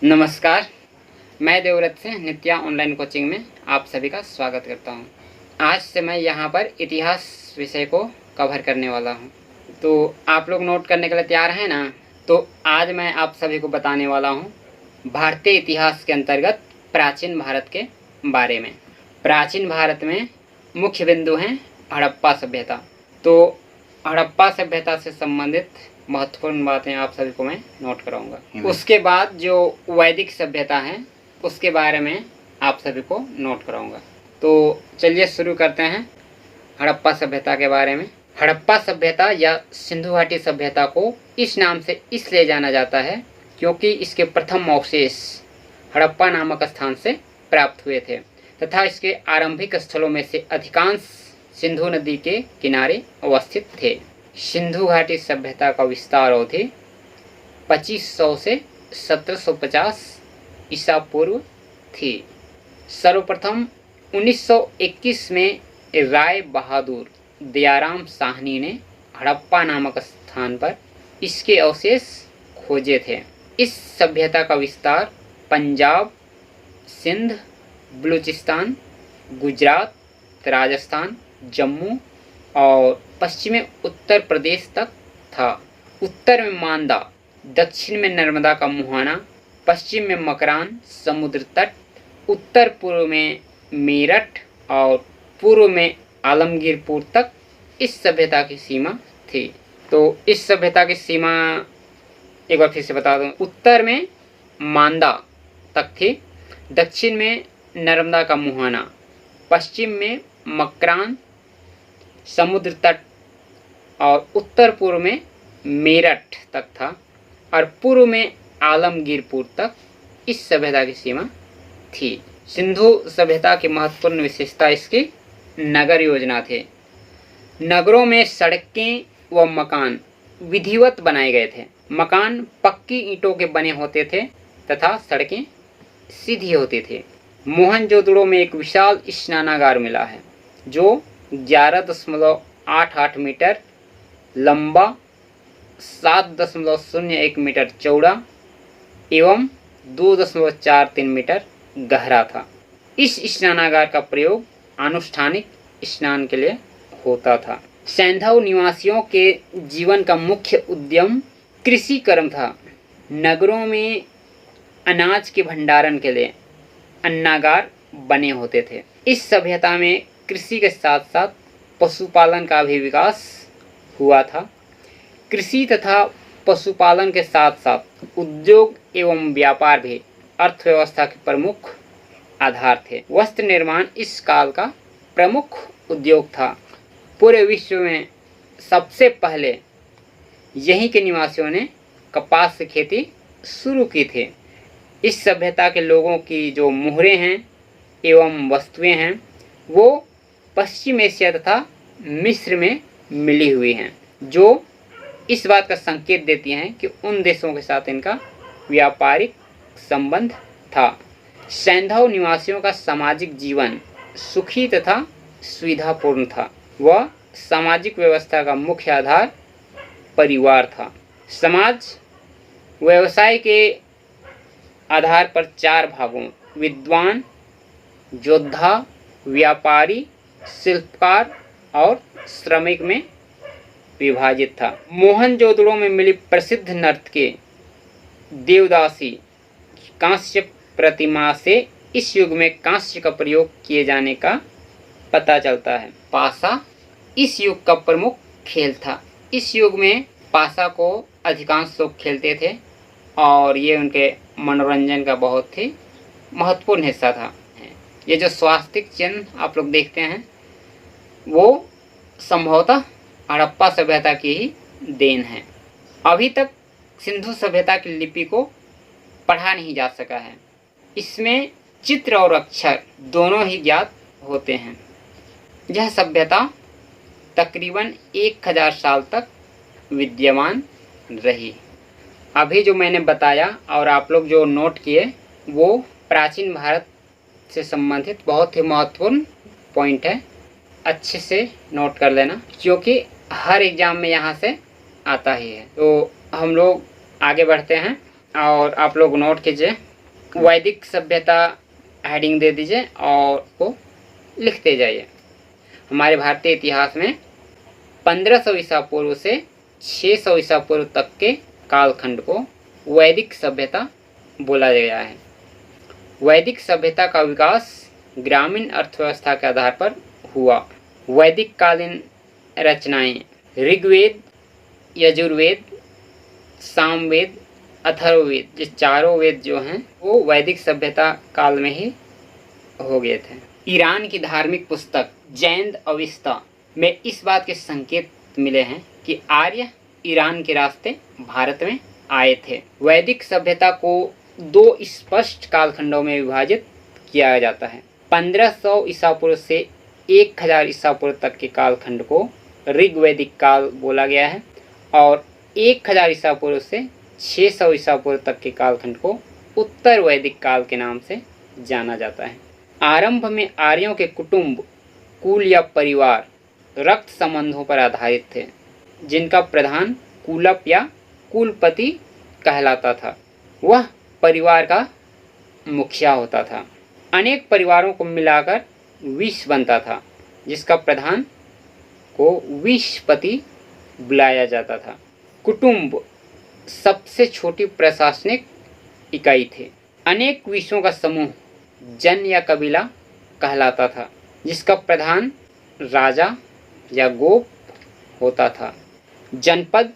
नमस्कार, मैं देवव्रत से नित्या ऑनलाइन कोचिंग में आप सभी का स्वागत करता हूं। आज से मैं यहां पर इतिहास विषय को कवर करने वाला हूं। तो आप लोग नोट करने के लिए तैयार हैं ना? तो आज मैं आप सभी को बताने वाला हूं भारतीय इतिहास के अंतर्गत प्राचीन भारत के बारे में। प्राचीन भारत में मुख्य बिंदु हैं हड़प्पा सभ्यता। तो हड़प्पा सभ्यता से संबंधित महत्वपूर्ण बातें आप सभी को मैं नोट कराऊंगा। उसके बाद जो वैदिक सभ्यता है उसके बारे में आप सभी को नोट कराऊंगा। तो चलिए शुरू करते हैं हड़प्पा सभ्यता के बारे में। हड़प्पा सभ्यता या सिंधु घाटी सभ्यता को इस नाम से इसलिए जाना जाता है क्योंकि इसके प्रथम अवशेष हड़प्पा नामक स्थान से प्राप्त हुए थे तथा इसके आरंभिक स्थलों में से अधिकांश सिंधु नदी के किनारे अवस्थित थे। सिंधु घाटी सभ्यता का विस्तार अवधि 2500 से 1750 ईसा पूर्व थी। सर्वप्रथम 1921 में राय बहादुर दयाराम साहनी ने हड़प्पा नामक स्थान पर इसके अवशेष खोजे थे। इस सभ्यता का विस्तार पंजाब, सिंध, बलूचिस्तान, गुजरात, राजस्थान, जम्मू और पश्चिमी उत्तर प्रदेश तक था। उत्तर में मांदा, दक्षिण में नर्मदा का मुहाना, पश्चिम में मकरान समुद्र तट, उत्तर पूर्व में मेरठ और पूर्व में आलमगीरपुर तक इस सभ्यता की सीमा थी। तो इस सभ्यता की सीमा एक बार फिर से बता दूं। उत्तर में मांदा तक थी, दक्षिण में नर्मदा का मुहाना, पश्चिम में मकरान समुद्र तट और उत्तर पूर्व में मेरठ तक था और पूर्व में आलमगीरपुर तक इस सभ्यता की सीमा थी। सिंधु सभ्यता की महत्वपूर्ण विशेषता इसकी नगर योजना थे। नगरों में सड़कें व मकान विधिवत बनाए गए थे। मकान पक्की ईंटों के बने होते थे तथा सड़कें सीधी होती थी। मोहनजोदड़ो में एक विशाल स्नानागार मिला है जो 11.88 मीटर लंबा, 7.01 मीटर चौड़ा एवं 2.43 मीटर गहरा था। इस स्नानागार का प्रयोग अनुष्ठानिक स्नान के लिए होता था। सैंधव निवासियों के जीवन का मुख्य उद्यम कृषि कर्म था। नगरों में अनाज के भंडारण के लिए अन्नागार बने होते थे। इस सभ्यता में कृषि के साथ साथ पशुपालन का भी विकास हुआ था। कृषि तथा पशुपालन के साथ साथ उद्योग एवं व्यापार भी अर्थव्यवस्था के प्रमुख आधार थे। वस्त्र निर्माण इस काल का प्रमुख उद्योग था। पूरे विश्व में सबसे पहले यहीं के निवासियों ने कपास की खेती शुरू की थी। इस सभ्यता के लोगों की जो मुहरें हैं एवं वस्तुएं हैं वो पश्चिम एशिया तथा मिस्र में मिली हुई हैं, जो इस बात का संकेत देती हैं कि उन देशों के साथ इनका व्यापारिक संबंध था। सैंधव निवासियों का सामाजिक जीवन सुखी तथा सुविधापूर्ण था। वह सामाजिक व्यवस्था का मुख्य आधार परिवार था। समाज व्यवसाय के आधार पर 4 भागों विद्वान, योद्धा, व्यापारी, शिल्पकार और श्रमिक में विभाजित था। मोहनजोदड़ो में मिली प्रसिद्ध नर्तकी देवदासी कांस्य प्रतिमा से इस युग में कांस्य का प्रयोग किए जाने का पता चलता है। पासा इस युग का प्रमुख खेल था। इस युग में पासा को अधिकांश लोग खेलते थे और ये उनके मनोरंजन का बहुत ही महत्वपूर्ण हिस्सा था। ये जो स्वास्तिक चिन्ह आप लोग देखते हैं वो संभवतः हड़प्पा सभ्यता की ही देन है। अभी तक सिंधु सभ्यता की लिपि को पढ़ा नहीं जा सका है। इसमें चित्र और अक्षर दोनों ही ज्ञात होते हैं। यह सभ्यता तकरीबन 1000 साल तक विद्यमान रही। अभी जो मैंने बताया और आप लोग जो नोट किए वो प्राचीन भारत से संबंधित बहुत ही महत्वपूर्ण पॉइंट है। अच्छे से नोट कर लेना क्योंकि हर एग्जाम में यहाँ से आता ही है। तो हम लोग आगे बढ़ते हैं। और आप लोग नोट कीजिए। वैदिक सभ्यता हेडिंग दे दीजिए और को लिखते जाइए। हमारे भारतीय इतिहास में 1500 ईसा पूर्व से 600 ईसा पूर्व तक के कालखंड को वैदिक सभ्यता बोला गया है। वैदिक सभ्यता का विकास ग्रामीण अर्थव्यवस्था के आधार पर हुआ। वैदिक कालीन रचनाएं ऋग्वेद, यजुर्वेद, सामवेद, अथर्ववेद, ये चारों वेद जो हैं वो वैदिक सभ्यता काल में ही हो गए थे। ईरान की धार्मिक पुस्तक जैन अविस्ता में इस बात के संकेत मिले हैं कि आर्य ईरान के रास्ते भारत में आए थे। वैदिक सभ्यता को दो स्पष्ट कालखंडों में विभाजित किया जाता है। 1500 ईसा पूर्व से 1000 ईसा पूर्व तक के कालखंड को ऋग्वैदिक काल बोला गया है और 1000 ईसा पूर्व से 600 ईसा पूर्व तक के कालखंड को उत्तर वैदिक काल के नाम से जाना जाता है। आरंभ में आर्यों के कुटुंब, कुल या परिवार रक्त संबंधों पर आधारित थे, जिनका प्रधान कुलप या कुलपति कहलाता था। वह परिवार का मुखिया होता था। अनेक परिवारों को मिलाकर विश बनता था, जिसका प्रधान को विशपति बुलाया जाता था। कुटुंब सबसे छोटी प्रशासनिक इकाई थे। अनेक विशों का समूह जन या कबीला कहलाता था, जिसका प्रधान राजा या गोप होता था। जनपद,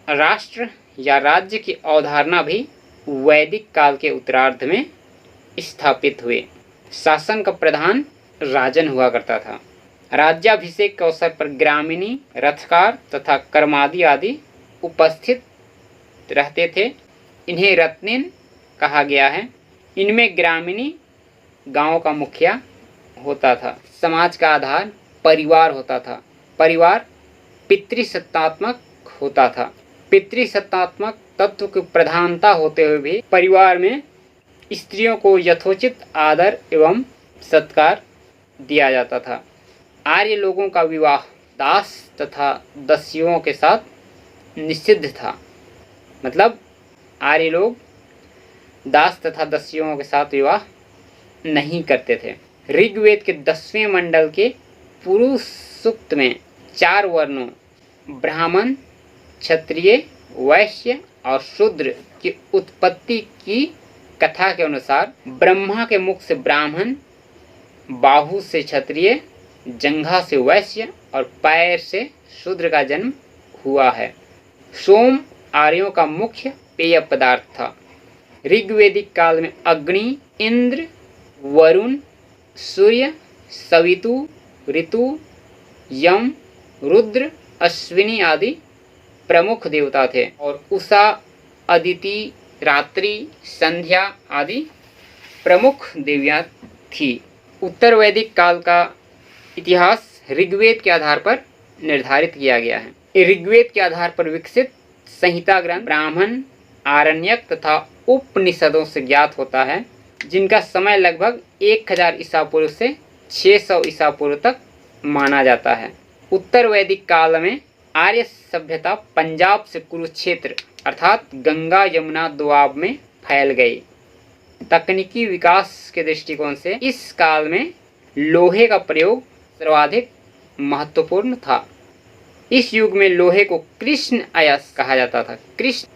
राष्ट्र या राज्य की अवधारणा भी वैदिक काल के उत्तरार्ध में स्थापित हुए। शासन का प्रधान राजन हुआ करता था। राज्याभिषेक के अवसर पर ग्रामीणी, रथकार तथा कर्मादि आदि उपस्थित रहते थे। इन्हें रत्निन कहा गया है। इनमें ग्रामीणी गांव का मुखिया होता था। समाज का आधार परिवार होता था। परिवार पितृसत्तात्मक होता था। पितृसत्तात्मक तत्व की प्रधानता होते हुए भी परिवार में स्त्रियों को यथोचित आदर एवं सत्कार दिया जाता था। आर्य लोगों का विवाह दास तथा दासियों के साथ निषिद्ध था। मतलब आर्य लोग दास तथा दासियों के साथ विवाह नहीं करते थे। ऋग्वेद के 10वें मंडल के पुरुष सूक्त में 4 वर्णों ब्राह्मण, क्षत्रिय, वैश्य और शूद्र की उत्पत्ति की कथा के अनुसार ब्रह्मा के मुख से ब्राह्मण, बाहु से क्षत्रिय, जंघा से वैश्य और पैर से शूद्र का जन्म हुआ है। सोम आर्यों का मुख्य पेय पदार्थ था। ऋग्वेदिक काल में अग्नि, इंद्र, वरुण, सूर्य, सवितु, ऋतु, यम, रुद्र, अश्विनी आदि प्रमुख देवता थे और उषा, अदिति, रात्रि, संध्या आदि प्रमुख देवियां थी। उत्तर वैदिक काल का इतिहास ऋग्वेद के आधार पर निर्धारित किया गया है। ऋग्वेद के आधार पर विकसित संहिता ग्रंथ ब्राह्मण, आरण्यक तथा उपनिषदों से ज्ञात होता है, जिनका समय लगभग 1000 ईसा पूर्व से 600 ईसा पूर्व तक माना जाता है। उत्तर वैदिक काल में आर्य सभ्यता पंजाब से कुरुक्षेत्र अर्थात गंगा यमुना दोआब में फैल गई। तकनीकी विकास के दृष्टिकोण से इस काल में लोहे का प्रयोग सर्वाधिक महत्वपूर्ण था। इस युग में लोहे को कृष्ण अयस्क कहा जाता था। कृष्ण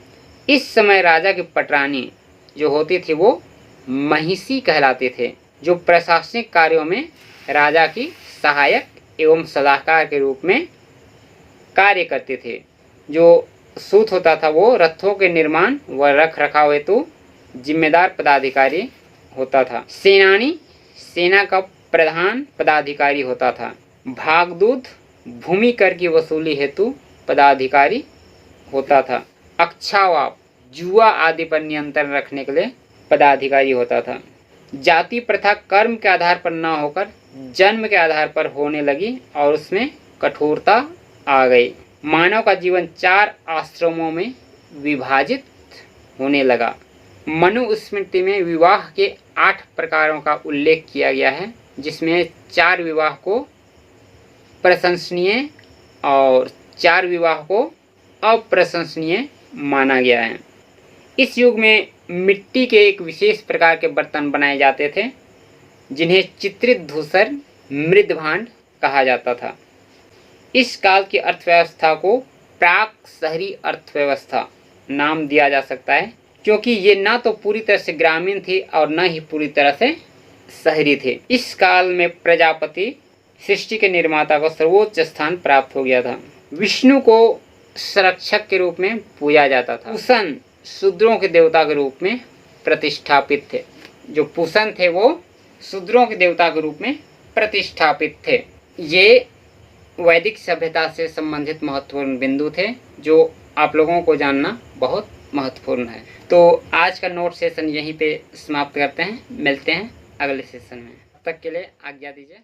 इस समय राजा की पटरानी जो होती थी वो महिषी कहलाते थे, जो प्रशासनिक कार्यों में राजा की सहायक एवं सलाहकार के रूप में कार्य करते थे। जो सूत होता था वो रथों के निर्माण व रख रखाव हेतु जिम्मेदार पदाधिकारी होता था। सेनानी सेना का प्रधान पदाधिकारी होता था। भागदूत भूमि कर की वसूली हेतु पदाधिकारी होता था। अक्षावाप जुआ आदि पर नियंत्रण रखने के लिए पदाधिकारी होता था। जाति प्रथा कर्म के आधार पर न होकर जन्म के आधार पर होने लगी और उसमें कठोरता आ गई। मानव का जीवन 4 आश्रमों में विभाजित होने लगा। मनुस्मृति में विवाह के 8 प्रकारों का उल्लेख किया गया है, जिसमें 4 विवाह को प्रशंसनीय और 4 विवाह को अप्रशंसनीय माना गया है। इस युग में मिट्टी के एक विशेष प्रकार के बर्तन बनाए जाते थे जिन्हें चित्रित धूसर मृदभांड कहा जाता था। इस काल की अर्थव्यवस्था को प्राक शहरी अर्थव्यवस्था नाम दिया जा सकता है, क्योंकि ये ना तो पूरी तरह से ग्रामीण थी और न ही पूरी तरह से शहरी थे। इस काल में प्रजापति सृष्टि के निर्माता को सर्वोच्च स्थान प्राप्त हो गया था। विष्णु को संरक्षक के रूप में पूजा जाता था। पूषण शूद्रों के देवता के रूप में प्रतिष्ठापित थे। जो पूषण थे वो शूद्रों के देवता के रूप में प्रतिष्ठापित थे। ये वैदिक सभ्यता से संबंधित महत्वपूर्ण बिंदु थे जो आप लोगों को जानना बहुत महत्वपूर्ण है। तो आज का नोट सेशन यहीं पे समाप्त करते हैं। मिलते हैं अगले सेशन में। तब तक के लिए आज्ञा दीजिए।